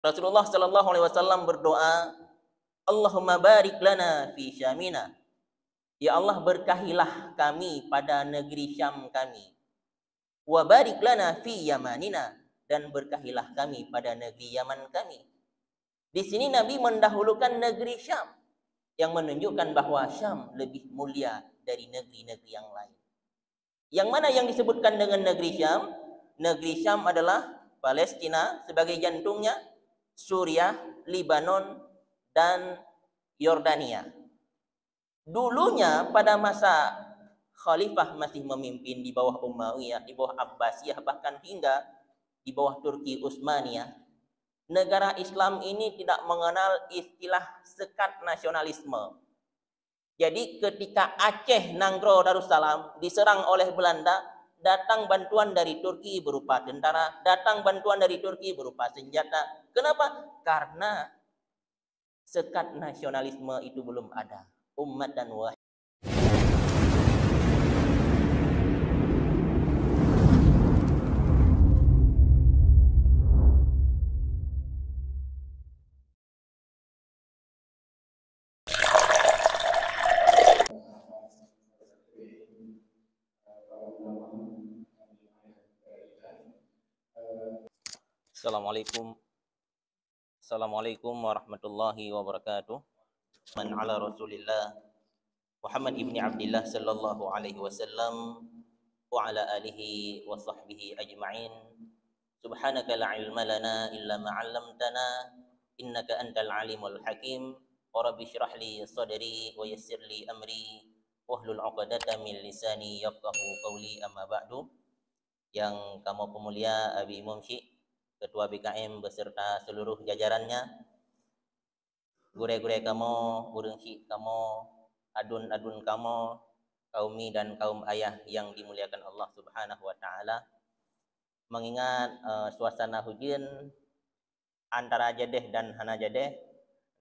Rasulullah Shallallahu Alaihi Wasallam berdoa, Allahumma barik lana fi Syamina. Ya Allah, berkahilah kami pada negeri Syam kami. Wa barik lana fi Yamanina, dan berkahilah kami pada negeri Yaman kami. Di sini Nabi mendahulukan negeri Syam, yang menunjukkan bahwa Syam lebih mulia dari negeri-negeri yang lain. Yang mana yang disebutkan dengan negeri Syam? Negeri Syam adalah Palestina sebagai jantungnya, Suriah, Libanon, dan Yordania. Dulunya pada masa khalifah masih memimpin di bawah Umayyah, di bawah Abbasiyah, bahkan hingga di bawah Turki Utsmaniyah, negara Islam ini tidak mengenal istilah sekat nasionalisme. Jadi ketika Aceh, Nanggro, Darussalam diserang oleh Belanda, datang bantuan dari Turki berupa tentara, datang bantuan dari Turki berupa senjata. Kenapa? Karena sekat nasionalisme itu belum ada. Umat dan wahid. Assalamualaikum warahmatullahi wabarakatuh. Man ala Rasulillah Muhammad ibni Abdillah sallallahu alaihi wasallam wa ala alihi wa sahbihi ajma'in. Subhanaka la ilma lana illa ma 'allamtana innaka antal alimul hakim. Wa rabbi shrah li sadri wa yassir li amri wahlul 'uqdatam min lisani yafqahu qawli, amma ba'du. Yang kamu pemulia Abi Mumsyik, Ketua BKM beserta seluruh jajarannya, gure-gure kamu, burung syik kamu, adun-adun kamu, kaumi dan kaum ayah yang dimuliakan Allah Subhanahu wa taala. Mengingat suasana hujan antara Jedeh dan Hana Jedeh,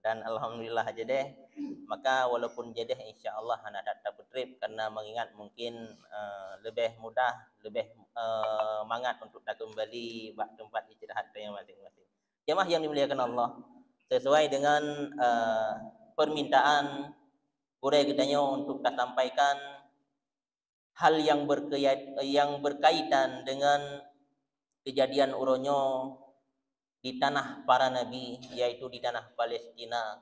dan alhamdulillah Jedeh, maka walaupun Jedeh insyaallah Hana tetap trip, karena mengingat mungkin lebih mudah, lebih mangat untuk tak kembali bak tempat istirahat yang masing-masing. Jemaah yang dimuliakan Allah, sesuai dengan permintaan Kurai kitanya untuk tak sampaikan hal yang berkaitan dengan kejadian uronyo di tanah para nabi, yaitu di tanah Palestina.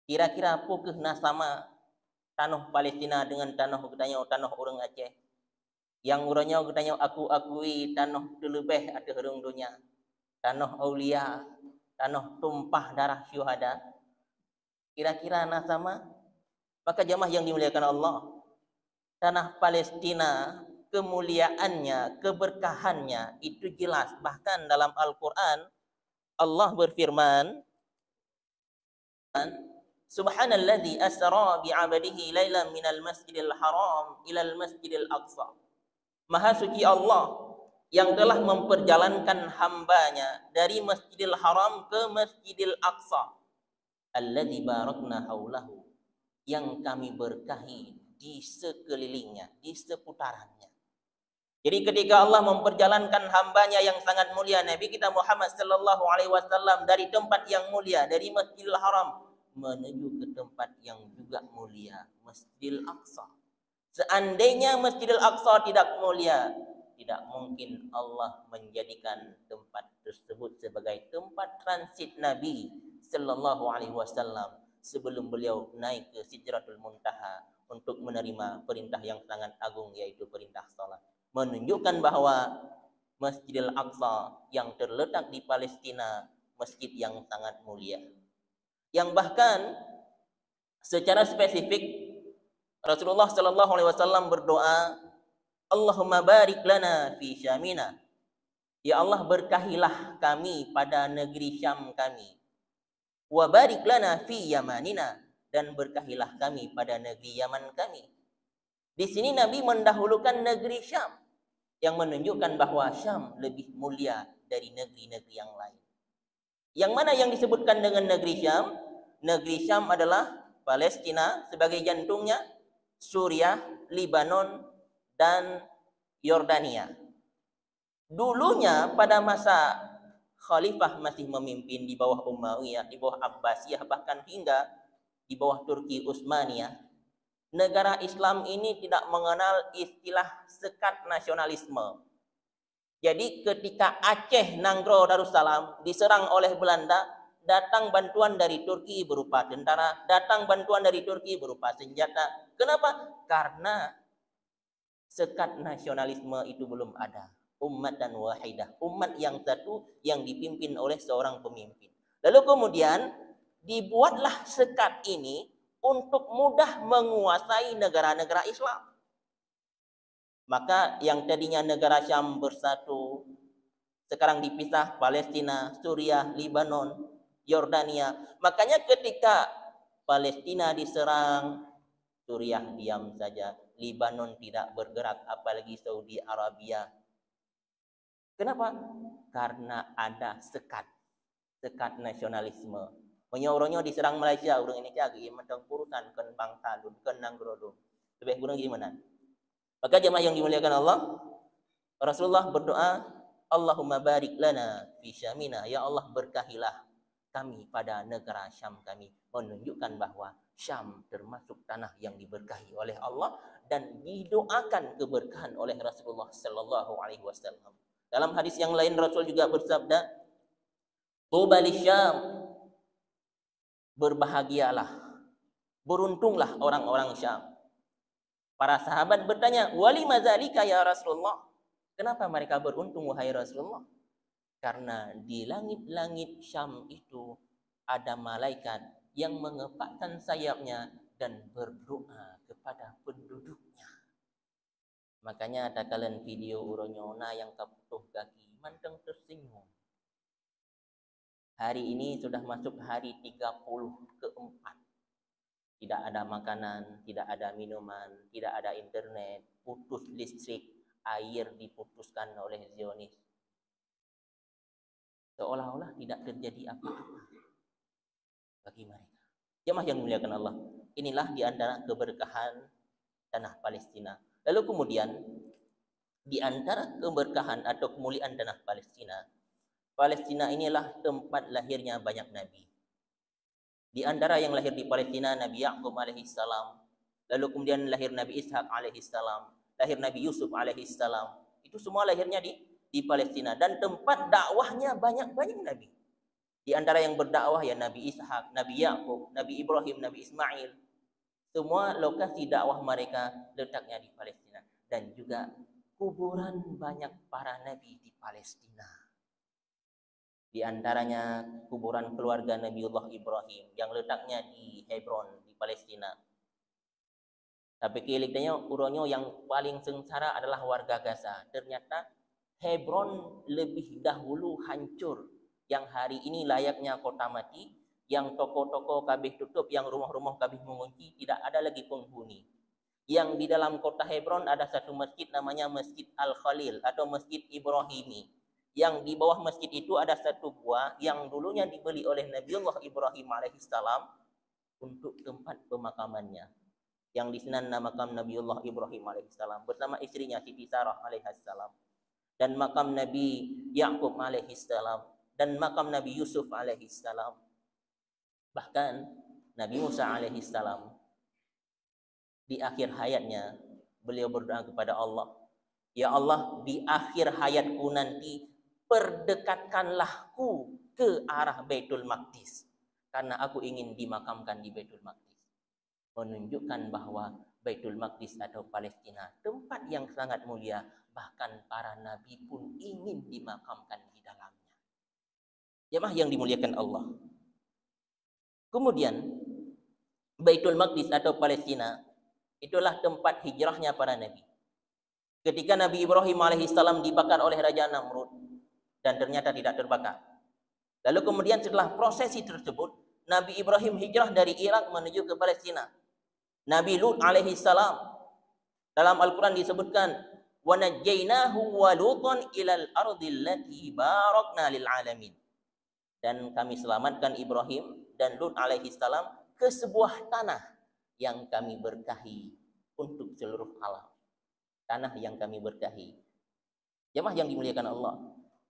Kira-kira apa kena sama tanah Palestina dengan tanah kitanya, tanah orang Aceh? Yang uronyo kitanya aku akui tanah terlebih ada orang dunia, tanah aulia, tanah tumpah darah syuhada. Kira-kira nak sama? Maka jemaah yang dimuliakan Allah, tanah Palestina kemuliaannya, keberkahannya itu jelas. Bahkan dalam Al-Quran Allah berfirman, Subhanalladzi asra bi'abadihi lailan minal masjidil haram ilal masjidil aqsa. Maha suci Allah yang telah memperjalankan hambanya dari Masjidil Haram ke Masjidil Aqsa, alladzi barakna haulahu, yang kami berkahi di sekelilingnya, di seputarannya. Jadi ketika Allah memperjalankan hambanya yang sangat mulia, Nabi kita Muhammad sallallahu alaihi wasallam, dari tempat yang mulia, dari Masjidil Haram menuju ke tempat yang juga mulia, Masjidil Aqsa. Seandainya Masjidil Aqsa tidak mulia, tidak mungkin Allah menjadikan tempat tersebut sebagai tempat transit Nabi sallallahu alaihi wasallam sebelum beliau naik ke Sidratul Muntaha untuk menerima perintah yang sangat agung, yaitu perintah salat. Menunjukkan bahwa Masjidil Aqsa yang terletak di Palestina, masjid yang sangat mulia, yang bahkan secara spesifik Rasulullah sallallahu alaihi wasallam berdoa, Allahumma barik lana fi Syamina. Ya Allah, berkahilah kami pada negeri Syam kami. Wa barik lana fi Yamanina, dan berkahilah kami pada negeri Yaman kami. Di sini Nabi mendahulukan negeri Syam, yang menunjukkan bahwa Syam lebih mulia dari negeri-negeri yang lain. Yang mana yang disebutkan dengan negeri Syam? Negeri Syam adalah Palestina sebagai jantungnya, Suriah, Libanon, dan Yordania. Dulunya pada masa khalifah masih memimpin di bawah Umayyah, di bawah Abbasiyah, bahkan hingga di bawah Turki Utsmaniyah, negara Islam ini tidak mengenal istilah sekat nasionalisme. Jadi ketika Aceh, Nanggro, Darussalam diserang oleh Belanda, datang bantuan dari Turki berupa tentara, datang bantuan dari Turki berupa senjata. Kenapa? Karena sekat nasionalisme itu belum ada. Umat dan wahidah, umat yang satu yang dipimpin oleh seorang pemimpin. Lalu kemudian dibuatlah sekat ini untuk mudah menguasai negara-negara Islam. Maka yang tadinya negara Syam bersatu, sekarang dipisah, Palestina, Suriah, Lebanon, Yordania. Makanya ketika Palestina diserang, Suriah diam saja, Lebanon tidak bergerak, apalagi Saudi Arabia. Kenapa? Karena ada sekat nasionalisme. Menyoronyo diserang Malaysia, urang Indonesia lagi mentang urusan ken bangsa dun, ken nanggrodun. Lebih kurang gimana? Maka jemaah yang dimuliakan Allah, Rasulullah berdoa, Allahumma barik lana fi Syamina, ya Allah berkahilah kami pada negara Syam kami, menunjukkan bahwa Syam termasuk tanah yang diberkahi oleh Allah dan didoakan keberkahan oleh Rasulullah sallallahu alaihi wasallam. Dalam hadis yang lain Rasul juga bersabda, Tuba lisyam, berbahagialah, beruntunglah orang-orang Syam. Para sahabat bertanya, wali mazalika ya Rasulullah? Kenapa mereka beruntung wahai Rasulullah? Karena di langit-langit Syam itu ada malaikat yang mengepakkan sayapnya dan berdoa kepada penduduknya. Makanya ada kalian video uronyona yang kaputuh kaki, manteng tersenyum. Hari ini sudah masuk hari 34. Tidak ada makanan, tidak ada minuman, tidak ada internet, putus listrik, air diputuskan oleh Zionis. Seolah-olah tidak terjadi apa-apa bagi mereka. Jemaah yang dimuliakan Allah, inilah di antara keberkahan tanah Palestina. Lalu kemudian di antara keberkahan atau kemuliaan tanah Palestina, Palestina inilah tempat lahirnya banyak nabi. Di antara yang lahir di Palestina, Nabi Ya'qub alaihissalam. Lalu kemudian lahir Nabi Ishak alaihissalam. Lahir Nabi Yusuf alaihissalam. Itu semua lahirnya di Palestina. Dan tempat dakwahnya banyak-banyak Nabi. Di antara yang berdakwah ya Nabi Ishak, Nabi Ya'qub, Nabi Ibrahim, Nabi Ismail. Semua lokasi dakwah mereka letaknya di Palestina. Dan juga kuburan banyak para Nabi di Palestina. Di antaranya kuburan keluarga Nabiullah Ibrahim yang letaknya di Hebron di Palestina. Tapi keliknya uronyo yang paling sengsara adalah warga Gaza. Ternyata Hebron lebih dahulu hancur. Yang hari ini layaknya kota mati, yang toko-toko kabeh tutup, yang rumah-rumah kabeh mengunci, tidak ada lagi penghuni. Yang di dalam kota Hebron ada satu masjid namanya Masjid Al-Khalil atau Masjid Ibrahimi. Yang di bawah masjid itu ada satu gua yang dulunya dibeli oleh Nabiullah Ibrahim alaihissalam untuk tempat pemakamannya. Yang di sana makam Nabiullah Ibrahim alaihissalam bersama istrinya Siti Sarah alaihissalam, dan makam Nabi Ya'qub alaihissalam, dan makam Nabi Yusuf alaihissalam. Bahkan Nabi Musa alaihissalam di akhir hayatnya beliau berdoa kepada Allah, ya Allah, di akhir hayatku nanti perdekatkanlahku ke arah Baitul Maqdis karena aku ingin dimakamkan di Baitul Maqdis. Menunjukkan bahwa Baitul Maqdis atau Palestina tempat yang sangat mulia, bahkan para nabi pun ingin dimakamkan di dalamnya. Jemaah yang dimuliakan Allah. Kemudian Baitul Maqdis atau Palestina itulah tempat hijrahnya para nabi. Ketika Nabi Ibrahim alaihissalam dibakar oleh Raja Namrud dan ternyata tidak terbakar. Lalu kemudian setelah prosesi tersebut, Nabi Ibrahim hijrah dari Irak menuju ke Palestina. Nabi Lut alaihissalam dalam Al-Quran disebutkan, wa najjaynahu wa lutan ilal ardil lati barakna lil alamin. Dan kami selamatkan Ibrahim dan Lut alaihissalam ke sebuah tanah yang kami berkahi untuk seluruh alam. Tanah yang kami berkahi. Jemaah yang dimuliakan Allah,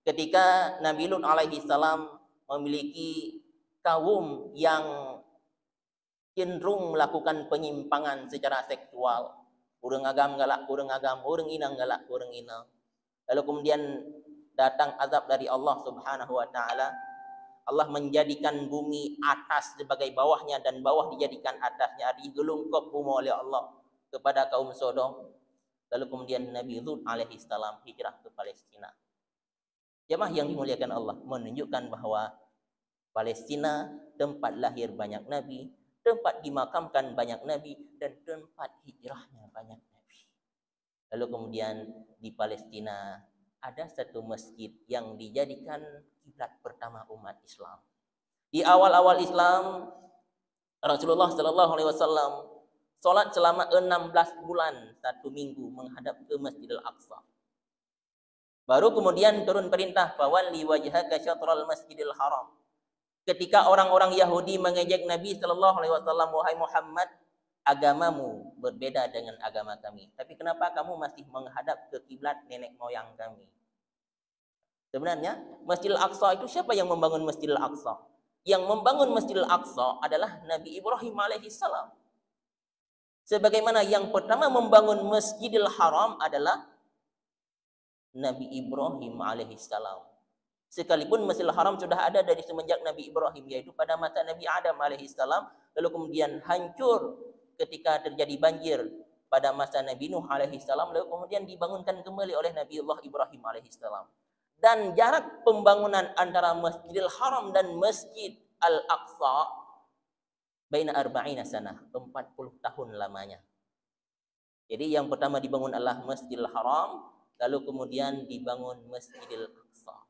ketika Nabi Lut alaihi salam memiliki kaum yang cenderung melakukan penyimpangan secara seksual. Urang agam galak, urang agam, urang inang galak, urang inang. Lalu kemudian datang azab dari Allah Subhanahu wa taala. Allah menjadikan bumi atas sebagai bawahnya dan bawah dijadikan atasnya, digelungkop bumi oleh Allah kepada kaum Sodom. Lalu kemudian Nabi Lut alaihi salam hijrah ke Palestina. Jemaah yang dimuliakan Allah, menunjukkan bahwa Palestina tempat lahir banyak nabi, tempat dimakamkan banyak nabi, dan tempat hijrahnya banyak nabi. Lalu kemudian di Palestina ada satu masjid yang dijadikan kiblat pertama umat Islam. Di awal-awal Islam, Rasulullah sallallahu alaihi wasallam salat selama 16 bulan 1 minggu menghadap ke Masjidil Aqsa. Baru kemudian turun perintah fawalli wajhaka syatral Masjidil Haram. Ketika orang-orang Yahudi mengejek Nabi sallallahu alaihi wasallam, wahai Muhammad, agamamu berbeda dengan agama kami. Tapi kenapa kamu masih menghadap ke kiblat nenek moyang kami? Sebenarnya Masjidil Aqsa itu siapa yang membangun Masjidil Aqsa? Yang membangun Masjidil Aqsa adalah Nabi Ibrahim alaihi salam. Sebagaimana yang pertama membangun Masjidil Haram adalah Nabi Ibrahim alaihi salam. Sekalipun Masjidil Haram sudah ada dari semenjak Nabi Ibrahim, yaitu pada masa Nabi Adam alaihi salam, lalu kemudian hancur ketika terjadi banjir pada masa Nabi Nuh alaihi salam, lalu kemudian dibangunkan kembali oleh Nabi Allah Ibrahim alaihi salam. Dan jarak pembangunan antara Masjidil Haram dan Masjid Al-Aqsa baina 40 sanah, 40 tahun lamanya. Jadi yang pertama dibangun adalah Masjidil Haram, lalu kemudian dibangun Masjidil Aqsa.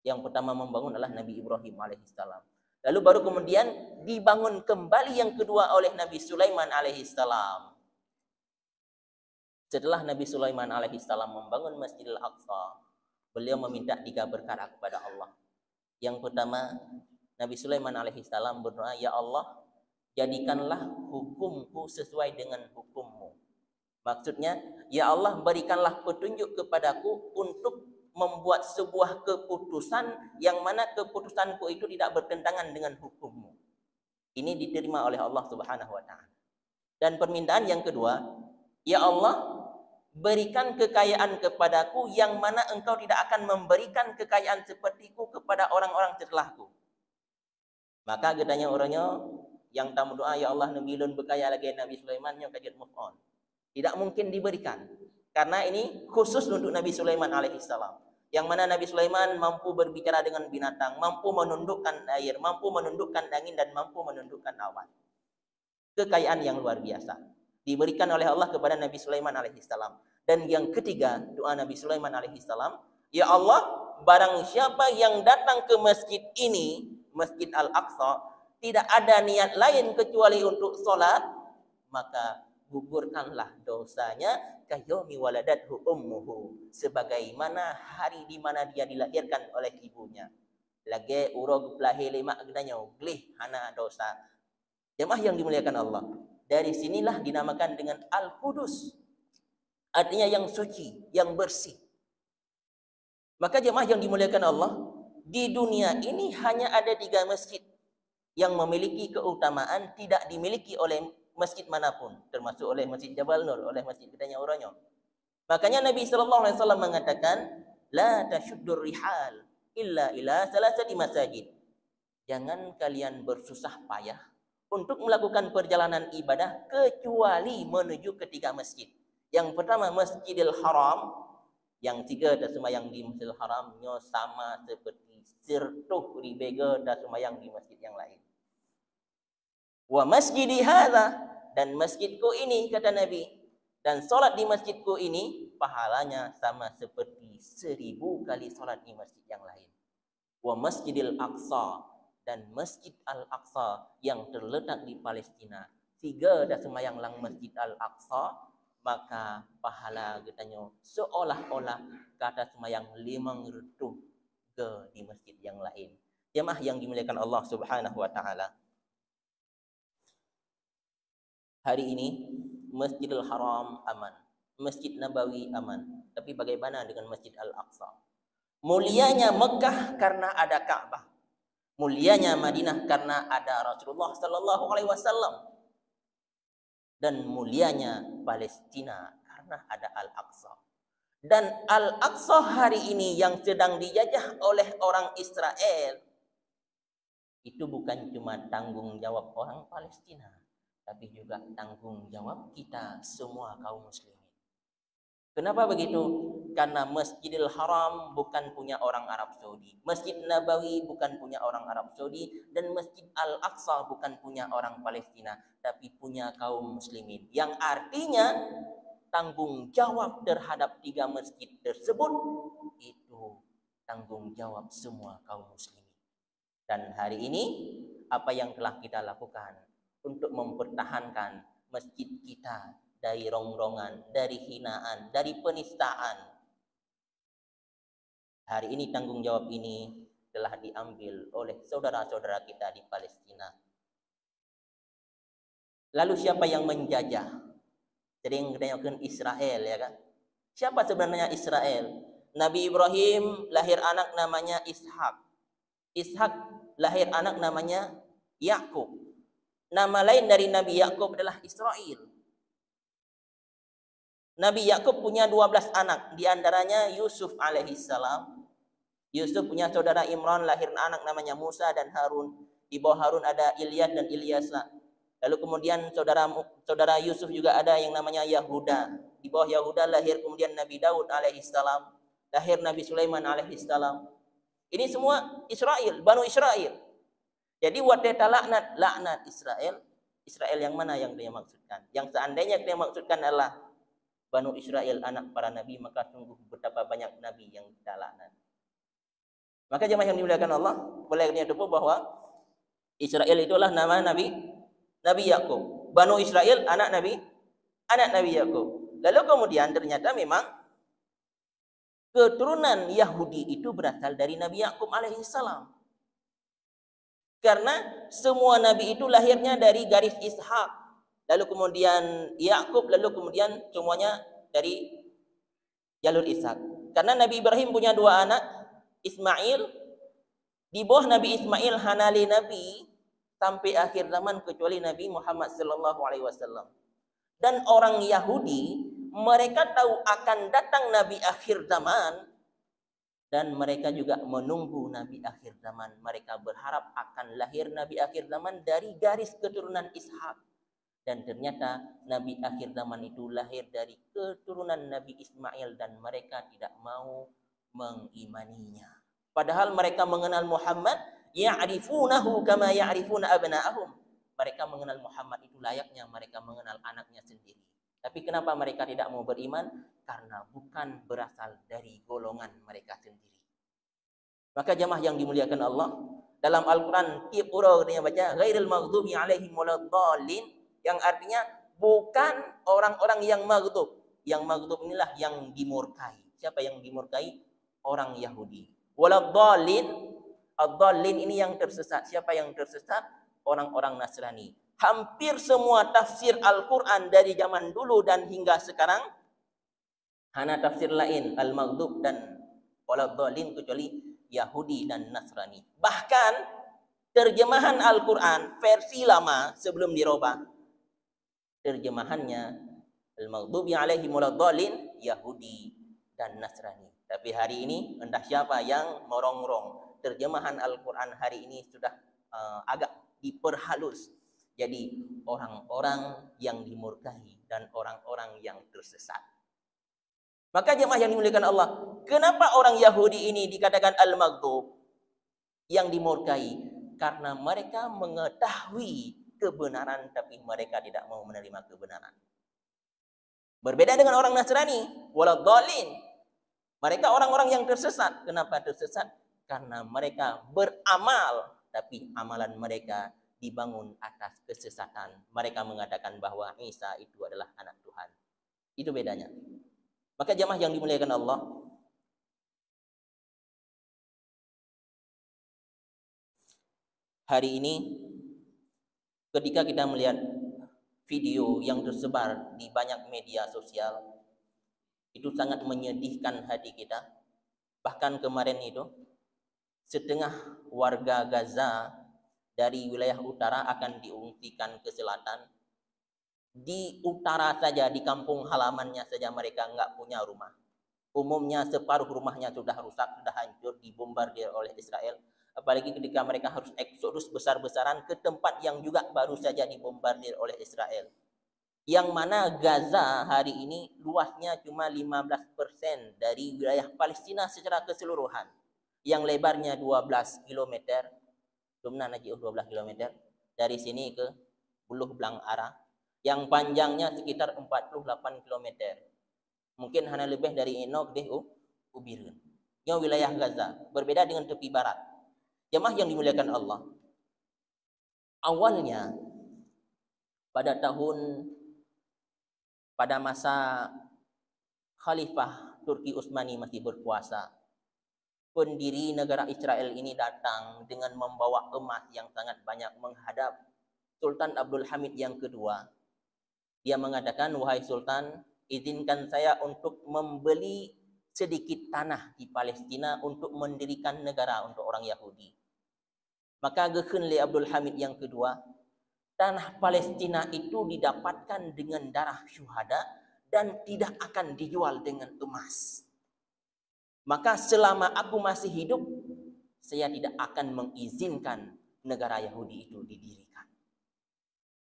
Yang pertama membangun adalah Nabi Ibrahim alaihissalam. Lalu baru kemudian dibangun kembali yang kedua oleh Nabi Sulaiman alaihissalam. Setelah Nabi Sulaiman alaihissalam membangun Masjidil Aqsa, beliau meminta 3 perkara kepada Allah. Yang pertama, Nabi Sulaiman alaihissalam berdoa, ya Allah, jadikanlah hukumku sesuai dengan hukummu. Maksudnya, ya Allah, berikanlah petunjuk kepadaku untuk membuat sebuah keputusan yang mana keputusanku itu tidak bertentangan dengan hukummu. Ini diterima oleh Allah Subhanahu wa taala. Dan permintaan yang kedua, ya Allah, berikan kekayaan kepadaku yang mana engkau tidak akan memberikan kekayaan sepertiku kepada orang-orang setelahku. Maka katanya orangnya yang tamu doa, ya Allah, Nabi Lun berkaya lagi Nabi Sulaiman yang kajian move on. Tidak mungkin diberikan. Karena ini khusus untuk Nabi Sulaiman alaihissalam. Yang mana Nabi Sulaiman mampu berbicara dengan binatang, mampu menundukkan air, mampu menundukkan angin, dan mampu menundukkan awan. Kekayaan yang luar biasa diberikan oleh Allah kepada Nabi Sulaiman alaihissalam. Dan yang ketiga, doa Nabi Sulaiman alaihissalam, ya Allah, barang siapa yang datang ke masjid ini, Masjid Al-Aqsa, tidak ada niat lain kecuali untuk solat, maka gugurkanlah dosanya kayomi waladathu ummuhu, sebagaimana hari di mana dia dilahirkan oleh ibunya. Lagi urog lahir lima gedanya glih hana dosa. Jemaah yang dimuliakan Allah, dari sinilah dinamakan dengan Al-Qudus, artinya yang suci, yang bersih. Maka jemaah yang dimuliakan Allah, di dunia ini hanya ada 3 masjid yang memiliki keutamaan tidak dimiliki oleh masjid manapun, termasuk oleh Masjid Jabal Nur, oleh Masjid Gedanya Oronyo. Makanya Nabi sallallahu alaihi wasallam mengatakan, la tasyuddur rihal illa ila salasati masajid. Jangan kalian bersusah payah untuk melakukan perjalanan ibadah kecuali menuju ke 3 masjid. Yang pertama Masjidil Haram, yang 3 dah sembahyang di Masjidil Haram nyo sama seperti sirtuh ribega dah sembahyang di masjid yang lain. Wa masjidi hadza, dan masjidku ini, kata Nabi, dan solat di masjidku ini pahalanya sama seperti 1000 kali solat di masjid yang lain. Wa Masjidil Aqsa, dan Masjid Al-Aqsa yang terletak di Palestina, 3 dah sembahyang lang Masjid Al-Aqsa, maka pahala katanya seolah-olah kata sembahyang 500 ke di masjid yang lain. Jemaah yang dimuliakan Allah Subhanahu wa taala, hari ini Masjidil Haram aman, Masjid Nabawi aman, tapi bagaimana dengan Masjid Al-Aqsa? Mulianya Mekah karena ada Ka'bah. Mulianya Madinah karena ada Rasulullah sallallahu alaihi wasallam. Dan mulianya Palestina karena ada Al-Aqsa. Dan Al-Aqsa hari ini yang sedang dijajah oleh orang Israel, itu bukan cuma tanggung jawab orang Palestina, tapi juga tanggung jawab kita semua kaum muslimin. Kenapa begitu? Karena Masjidil Haram bukan punya orang Arab Saudi, Masjid Nabawi bukan punya orang Arab Saudi, dan Masjid Al-Aqsa bukan punya orang Palestina, tapi punya kaum muslimin. Yang artinya tanggung jawab terhadap 3 masjid tersebut itu tanggung jawab semua kaum muslimin. Dan hari ini apa yang telah kita lakukan untuk mempertahankan masjid kita dari rongrongan, dari hinaan, dari penistaan. Hari ini tanggung jawab ini telah diambil oleh saudara-saudara kita di Palestina. Lalu siapa yang menjajah? Sering ditanyakan Israel, ya kan? Siapa sebenarnya Israel? Nabi Ibrahim lahir anak namanya Ishak. Ishak lahir anak namanya Yakub. Nama lain dari Nabi Yakub adalah Israel. Nabi Yakub punya 12 anak, di antaranya Yusuf alaihissalam. Yusuf punya saudara Imran, lahir anak namanya Musa dan Harun. Di bawah Harun ada Ilyas dan Ilyasa. Lalu kemudian saudara Yusuf juga ada yang namanya Yahuda. Di bawah Yahuda lahir kemudian Nabi Daud alaihissalam, lahir Nabi Sulaiman alaihissalam. Ini semua Israel, Banu Israel. Jadi wadata laknat Israel. Israel yang mana yang dia maksudkan? Yang seandainya dia maksudkan adalah Banu Israel anak para nabi, maka sungguh betapa banyak nabi yang kita laknat. Maka jemaah yang dimuliakan Allah, boleh kita tahu bahwa Israel itulah nama Nabi Yakub. Banu Israel anak Nabi Yakub. Lalu kemudian ternyata memang keturunan Yahudi itu berasal dari Nabi Yakub alaihissalam. Karena semua nabi itu lahirnya dari garis Ishak, lalu kemudian Yakub, lalu kemudian semuanya dari jalur Ishak. Karena Nabi Ibrahim punya 2 anak, Ismail. Di bawah Nabi Ismail hanali nabi sampai akhir zaman kecuali Nabi Muhammad sallallahu alaihi wasallam. Dan orang Yahudi, mereka tahu akan datang nabi akhir zaman dan mereka juga menunggu nabi akhir zaman. Mereka berharap akan lahir nabi akhir zaman dari garis keturunan Ishak. Dan ternyata nabi akhir zaman itu lahir dari keturunan Nabi Ismail dan mereka tidak mau mengimaninya. Padahal mereka mengenal Muhammad, ya'rifunahu kama ya'rifuna abna'ahum. Mereka mengenal Muhammad itu layaknya mereka mengenal anaknya sendiri. Tapi kenapa mereka tidak mau beriman? Karena bukan berasal dari golongan mereka sendiri. Maka jemaah yang dimuliakan Allah, dalam Al-Quran tiap surah dia baca ghairil maghdubi alaihim waladdallin, yang artinya bukan orang-orang yang maghdub. Yang maghdub inilah yang dimurkai. Siapa yang dimurkai? Orang Yahudi. Waladdallin, ad-dallin ini yang tersesat. Siapa yang tersesat? Orang-orang Nasrani. Hampir semua tafsir Al-Quran dari zaman dulu dan hingga sekarang hanya tafsir lain, al-maghdub dan waladdallin, kecuali Yahudi dan Nasrani. Bahkan terjemahan Al-Quran versi lama sebelum dirubah, terjemahannya al-maghdubi alaihim waladdallin, Yahudi dan Nasrani. Tapi hari ini entah siapa yang merongrong. Terjemahan Al-Quran hari ini sudah agak diperhalus. Jadi orang-orang yang dimurkai dan orang-orang yang tersesat. Maka jemaah yang dimuliakan Allah, kenapa orang Yahudi ini dikatakan al-maghdub, yang dimurkai? Karena mereka mengetahui kebenaran tapi mereka tidak mau menerima kebenaran. Berbeda dengan orang Nasrani, waladdallin. Mereka orang-orang yang tersesat. Kenapa tersesat? Karena mereka beramal tapi amalan mereka dibangun atas kesesatan. Mereka mengatakan bahwa Isa itu adalah anak Tuhan. Itu bedanya. Maka jemaah yang dimuliakan Allah, hari ini ketika kita melihat video yang tersebar di banyak media sosial, itu sangat menyedihkan hati kita. Bahkan kemarin itu setengah warga Gaza dari wilayah utara akan diungsikan ke selatan. Di utara saja, di kampung halamannya saja mereka nggak punya rumah. Umumnya separuh rumahnya sudah rusak, sudah hancur, dibombardir oleh Israel. Apalagi ketika mereka harus eksodus besar-besaran ke tempat yang juga baru saja dibombardir oleh Israel. Yang mana Gaza hari ini luasnya cuma 15% dari wilayah Palestina secara keseluruhan. Yang lebarnya 12 km, Dumna Naji'uh 12 km, dari sini ke Buluh Belang Arah. Yang panjangnya sekitar 48 km. Mungkin hanya lebih dari Enok deh Ubirun. Ini wilayah Gaza, berbeda dengan tepi barat. Jemaah yang dimuliakan Allah. Awalnya pada masa Khalifah Turki Utsmani masih berkuasa, pendiri negara Israel ini datang dengan membawa emas yang sangat banyak menghadap Sultan Abdul Hamid yang kedua. Dia mengatakan, wahai Sultan, izinkan saya untuk membeli sedikit tanah di Palestina untuk mendirikan negara untuk orang Yahudi. Maka gehun li Abdul Hamid yang kedua, tanah Palestina itu didapatkan dengan darah syuhada dan tidak akan dijual dengan emas. Maka selama aku masih hidup, saya tidak akan mengizinkan negara Yahudi itu didirikan.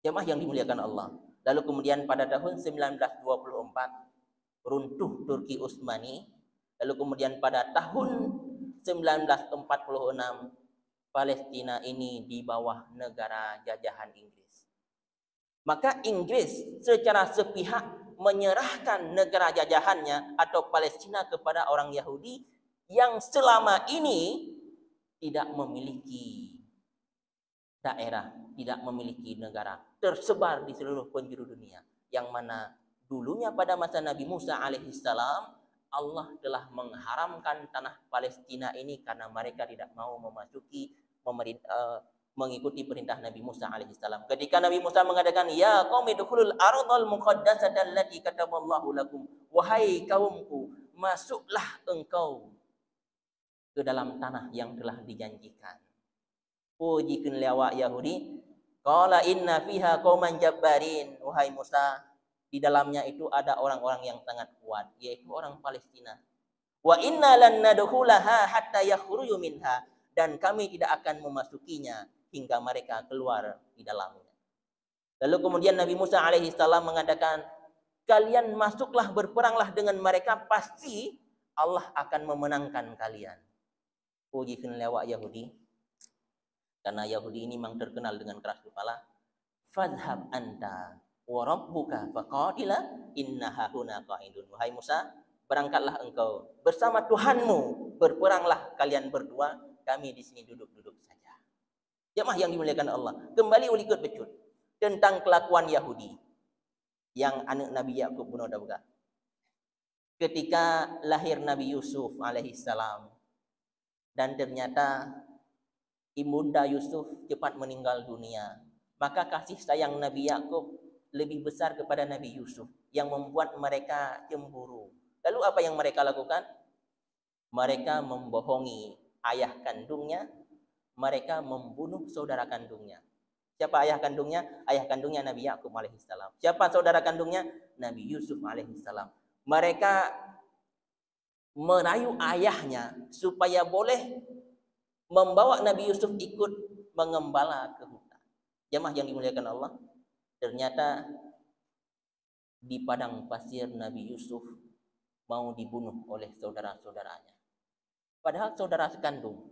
Jemaah yang dimuliakan Allah. Lalu kemudian pada tahun 1924 runtuh Turki Utsmani. Lalu kemudian pada tahun 1946 Palestina ini di bawah negara jajahan Inggris. Maka Inggris secara sepihak menyerahkan negara jajahannya atau Palestina kepada orang Yahudi yang selama ini tidak memiliki daerah, tidak memiliki negara, tersebar di seluruh penjuru dunia. Yang mana dulunya pada masa Nabi Musa alaihissalam, Allah telah mengharamkan tanah Palestina ini karena mereka tidak mau mengikuti perintah Nabi Musa alaihissalam. Ketika Nabi Musa mengatakan, ya qaumi dukhulul ardhal muqaddasata allati kataballahu lakum, wahai kaumku, masuklah engkau ke dalam tanah yang telah dijanjikan. Pujikan lewat Yahudi, qala inna fiha qauman jabbarin, wahai Musa, di dalamnya itu ada orang-orang yang sangat kuat, yaitu orang Palestina. Wa inna lan nadkhulaha hatta yakhruju minha, dan kami tidak akan memasukinya hingga mereka keluar di dalamnya. Lalu kemudian Nabi Musa alaihissalam mengatakan, kalian masuklah, berperanglah dengan mereka, pasti Allah akan memenangkan kalian. Pujikan lewat Yahudi. Karena Yahudi ini memang terkenal dengan keras kepala. Fadhhab anta wa rabbuka faqatila inna hahuna qa'idun. Wahai Musa, berangkatlah engkau bersama Tuhanmu, berperanglah kalian berdua, kami di sini duduk-duduk saja. Jemaah yang dimuliakan Allah, kembali ulikut becut tentang kelakuan Yahudi yang anak Nabi Yakub bin Dauda. Ketika lahir Nabi Yusuf alaihissalam, dan ternyata Ibunda Yusuf cepat meninggal dunia, maka kasih sayang Nabi Yakub lebih besar kepada Nabi Yusuf yang membuat mereka cemburu. Lalu apa yang mereka lakukan? Mereka membohongi ayah kandungnya, mereka membunuh saudara kandungnya. Siapa ayah kandungnya? Ayah kandungnya Nabi Yakub alaihissalam. Siapa saudara kandungnya? Nabi Yusuf alaihissalam. Mereka merayu ayahnya supaya boleh membawa Nabi Yusuf ikut mengembala ke hutan. Jemaah yang dimuliakan Allah, ternyata di padang pasir Nabi Yusuf mau dibunuh oleh saudara-saudaranya. Padahal saudara sekandung.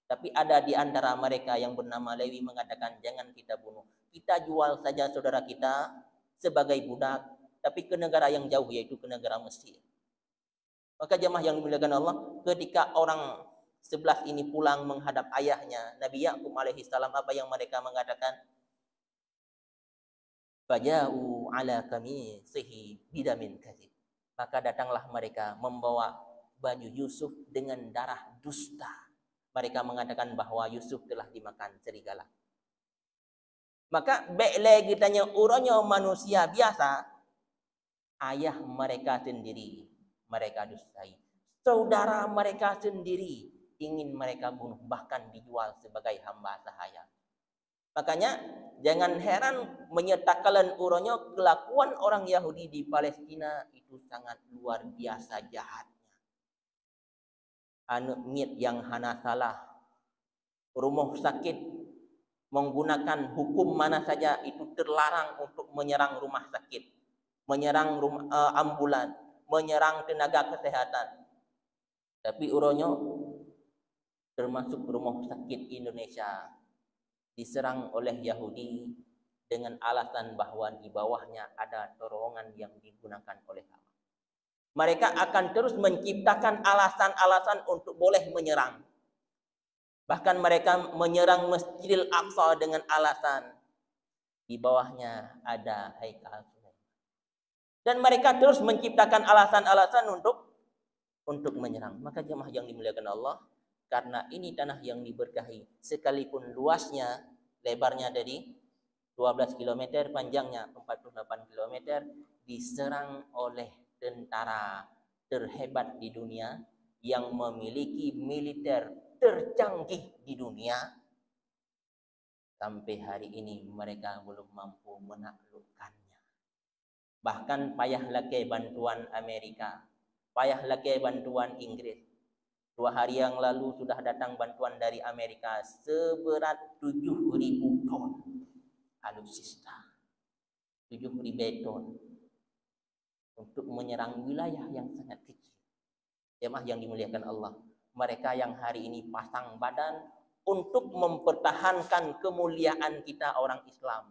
Tapi ada di antara mereka yang bernama Lewi mengatakan, jangan kita bunuh. Kita jual saja saudara kita sebagai budak, tapi ke negara yang jauh, yaitu ke negara Mesir. Maka jemaah yang dimuliakan Allah, ketika orang 11 ini pulang menghadap ayahnya Nabi Yakub alaihissalam, apa yang mereka mengatakan? Faja'u ala kamisihi bidamin kadzib. Maka datanglah mereka membawa baju Yusuf dengan darah dusta. Mereka mengatakan bahwa Yusuf telah dimakan serigala. Maka bekle kitanya uranya manusia biasa, ayah mereka sendiri mereka dustai. Saudara mereka sendiri ingin mereka bunuh, bahkan dijual sebagai hamba sahaya. Makanya jangan heran menyatakan uronyo kelakuan orang Yahudi di Palestina itu sangat luar biasa jahatnya. Anu mit yang hana salah, rumah sakit menggunakan hukum mana saja itu terlarang untuk menyerang rumah sakit, menyerang ambulan, menyerang tenaga kesehatan. Tapi uronyo termasuk rumah sakit Indonesia diserang oleh Yahudi dengan alasan bahwa di bawahnya ada terowongan yang digunakan oleh Hamas. Mereka akan terus menciptakan alasan-alasan untuk boleh menyerang. Bahkan mereka menyerang Masjidil Aqsa dengan alasan di bawahnya ada Haikal Sulaiman. Dan mereka terus menciptakan alasan-alasan untuk menyerang. Maka jemaah yang dimuliakan Allah, karena ini tanah yang diberkahi, sekalipun luasnya, lebarnya dari 12 km, panjangnya 48 km, diserang oleh tentara terhebat di dunia yang memiliki militer tercanggih di dunia. Sampai hari ini mereka belum mampu menaklukkannya. Bahkan payah lagi bantuan Amerika, payah lagi bantuan Inggris. 2 hari yang lalu sudah datang bantuan dari Amerika seberat 7.000 ton alutsista, 7.000 ton untuk menyerang wilayah yang sangat kecil. Jemaah yang dimuliakan Allah, mereka yang hari ini pasang badan untuk mempertahankan kemuliaan kita orang Islam,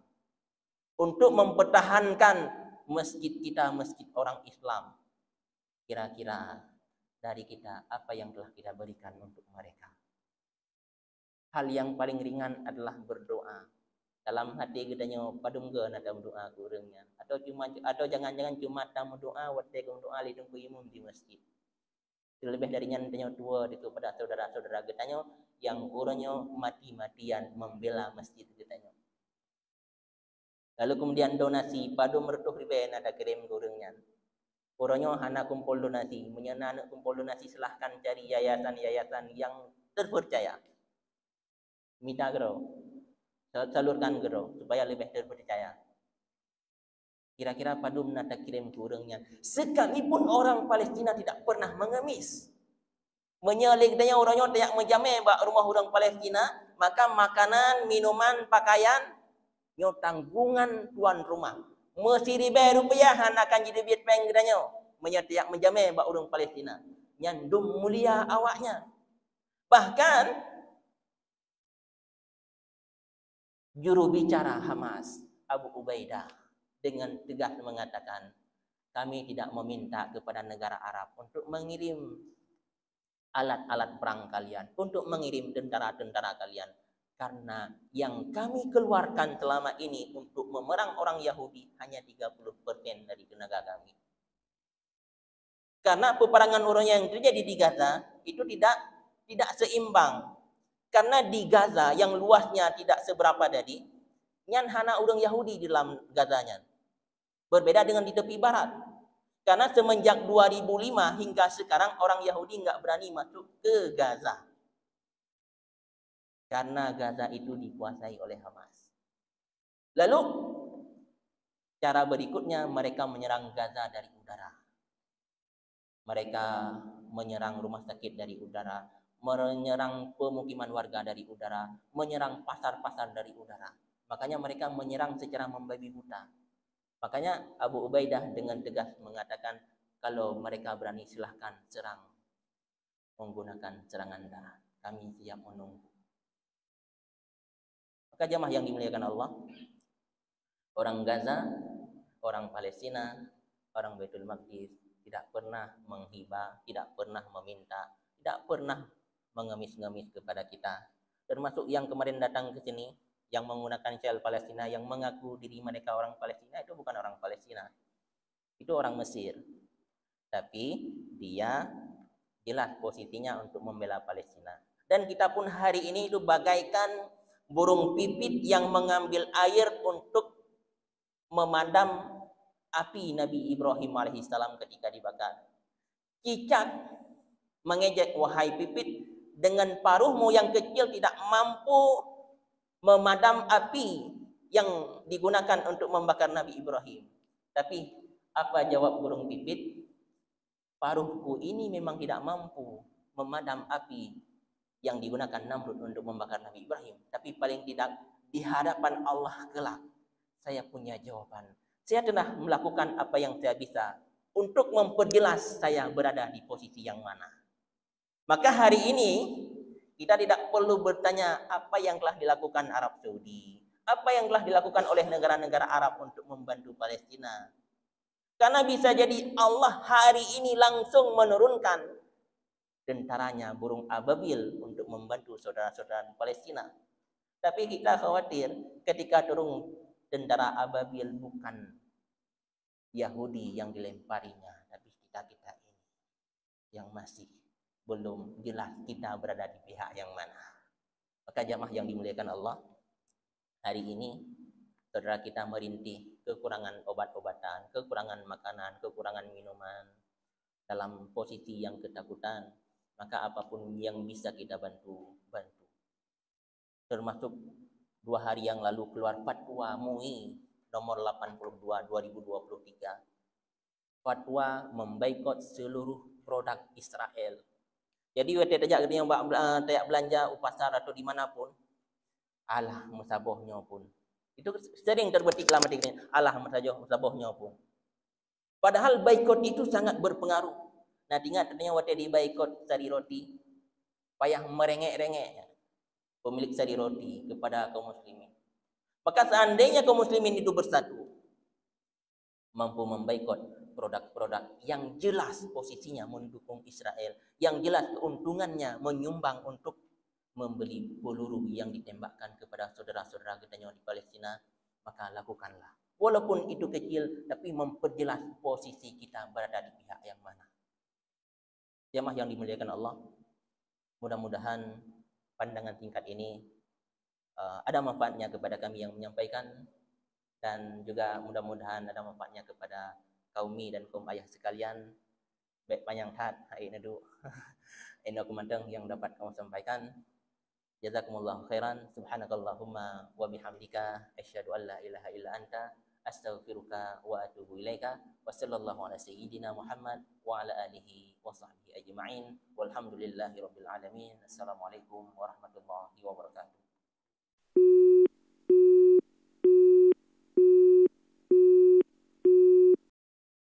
untuk mempertahankan masjid kita, masjid orang Islam. Kira-kira dari kita apa yang telah kita berikan untuk mereka? Hal yang paling ringan adalah berdoa. Dalam hati kitanya padum ge nada doa kurangnya, atau jangan-jangan cuma tamu doa wate doa lidung imum di masjid. Lebih darinya tanya tua itu pada saudara-saudara kitanya yang urangnya mati-matian membela masjid kitanya. Lalu kemudian donasi padum mertuh ribe nada kirim kurangnya. Orangnya hana kumpul donasi, menyana kumpul donasi silahkan cari yayasan-yayasan yang terpercaya. Minta gero, salurkan gero supaya lebih terpercaya. Kira-kira padum nada kirim kurangnya. Sekalipun orang Palestina tidak pernah mengemis, menyeliknya orangnya tidak menjamin bak rumah orang Palestina, maka makanan, minuman, pakaian, nyo tanggungan tuan rumah. Mesti ribu rupiah akan jadi biat penggedanya menyetiak menjamin bak orang Palestina. Nyandum mulia awaknya. Bahkan juru bicara Hamas Abu Ubaidah dengan tegas mengatakan, kami tidak meminta kepada negara Arab untuk mengirim alat-alat perang kalian, untuk mengirim tentara-tentara kalian, karena yang kami keluarkan selama ini untuk memerang orang Yahudi hanya 30% dari tenaga kami. Karena peperangan orang yang terjadi di Gaza itu tidak seimbang. Karena di Gaza yang luasnya tidak seberapa tadi, nyan hana orang Yahudi di dalam Gazanya. Berbeda dengan di tepi barat. Karena semenjak 2005 hingga sekarang orang Yahudi nggak berani masuk ke Gaza. Karena Gaza itu dikuasai oleh Hamas. Lalu cara berikutnya mereka menyerang Gaza dari udara. Mereka menyerang rumah sakit dari udara, menyerang pemukiman warga dari udara, menyerang pasar-pasar dari udara. Makanya mereka menyerang secara membabi buta. Makanya Abu Ubaidah dengan tegas mengatakan, kalau mereka berani silahkan serang menggunakan serangan darat. Kami siap menunggu. Maka jamaah yang dimuliakan Allah, orang Gaza, orang Palestina, orang Baitul Maqdis tidak pernah menghibah, tidak pernah meminta, tidak pernah mengemis-ngemis kepada kita. Termasuk yang kemarin datang ke sini, yang menggunakan syal Palestina, yang mengaku diri mereka orang Palestina, itu bukan orang Palestina. Itu orang Mesir. Tapi dia jelas posisinya untuk membela Palestina. Dan kita pun hari ini itu bagaikan burung pipit yang mengambil air untuk memadam api Nabi Ibrahim alaihissalam ketika dibakar. Cicak mengejek, wahai pipit, dengan paruhmu yang kecil tidak mampu memadam api yang digunakan untuk membakar Nabi Ibrahim. Tapi apa jawab burung pipit? Paruhku ini memang tidak mampu memadam api yang digunakan Namrud untuk membakar Nabi Ibrahim. Tapi paling tidak di hadapan Allah kelak, saya punya jawaban. Saya telah melakukan apa yang saya bisa untuk memperjelas saya berada di posisi yang mana. Maka hari ini kita tidak perlu bertanya apa yang telah dilakukan Arab Saudi, apa yang telah dilakukan oleh negara-negara Arab untuk membantu Palestina. Karena bisa jadi Allah hari ini langsung menurunkan tentaranya burung ababil untuk membantu saudara-saudara di Palestina. Tapi kita khawatir ketika turun tentara ababil bukan Yahudi yang dilemparinya, tapi kita-kita ini yang masih belum jelas kita berada di pihak yang mana. Maka jamaah yang dimuliakan Allah, hari ini saudara kita merintih kekurangan obat-obatan, kekurangan makanan, kekurangan minuman, dalam posisi yang ketakutan, maka apapun yang bisa kita bantu. Termasuk 2 hari yang lalu keluar fatwa MUI nomor 82 2023. Fatwa memboikot seluruh produk Israel. Jadi waktu tajak yang tayak belanja pasar atau dimanapun, alah musabohnya pun. Itu sering terbetik dalam hati, alah musabohnya pun. Padahal boikot itu sangat berpengaruh. Nah, ingat katanya waktu di boikot sari roti, payah merengek-rengek pemilik sari roti kepada kaum muslimin. Maka seandainya kaum muslimin itu bersatu, mampu memboikot produk-produk yang jelas posisinya mendukung Israel, yang jelas keuntungannya menyumbang untuk membeli peluru yang ditembakkan kepada saudara-saudara kita yang di Palestina, maka lakukanlah. Walaupun itu kecil, tapi memperjelas posisi kita berada di pihak yang mana. Jamaah yang dimuliakan Allah, mudah-mudahan pandangan singkat ini ada manfaatnya kepada kami yang menyampaikan, dan juga mudah-mudahan ada manfaatnya kepada kaumi dan kaum ayah sekalian. Baik panjang hat hari nadu ini komentar yang dapat kamu sampaikan. Jazakumullahu khairan. Subhanakallahumma wa bihamdika asyhadu an la ilaha illa anta astaghfiruka wa atubu ilaika. Wa sallallahu ala sayyidina Muhammad wa ala alihi wa sahbihi ajma'in. Walhamdulillahi rabbil alamin. Assalamualaikum warahmatullahi wabarakatuh.